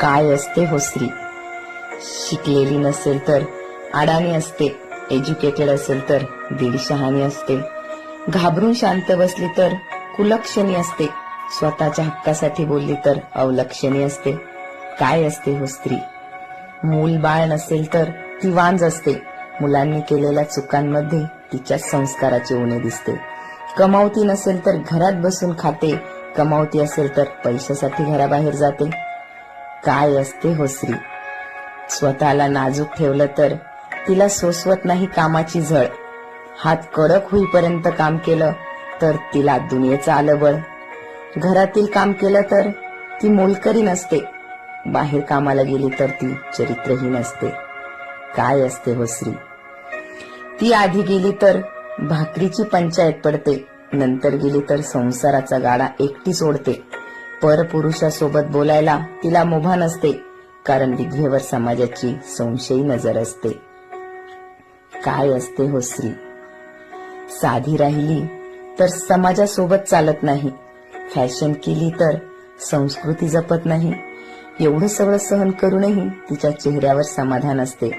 काय असते हो स्त्री? शिकलेली नसेल तर अडाणी असते, एज्युकेटेड असेल तर दीड शहाणी असते, घाबरून शांत बसली तर कुलक्षणी असते, स्वतःच्या हक्कासाठी बोलली तर अवलक्षणी असते. काय असते हो स्त्री? मूल बाळ नसेल तर ती वांज असते, मुलांनी केलेल्या चुकांमध्ये तिच्या संस्काराची उणे दिसते. कमावती नसेल तर घरात बसून खाते, कमावती असेल तर पैशासाठी घराबाहेर जाते. काय असते हो स्त्री? स्वतःला नाजूक ठेवलं तर तिला सोसवत नाही कामाची झळ, हात कडक होईपर्यंत काम केलं तर तिला दुनियेचं आलं बळ. घरातील काम केलं तर ती मोलकरी नसते, बाहेर कामाला गेली तर ती चरित्रहीन असते. काय असते हो स्त्री? ती आधी गेली तर भाकरीची पंचायत पडते, नंतर गेली तर संसाराचा गाडा एकटी सोडते. परपुरुषासोबत बोलायला तिला मुभा नसते, कारण विधवेवर समाजाची संशयी नजर असते. काय असते हो स्त्री? साधी राहिली तर समाजासोबत चालत नाही, फॅशन केली तर संस्कृती जपत नाही. एवढं सगळं सहन करूनही तिच्या चेहऱ्यावर समाधान असते.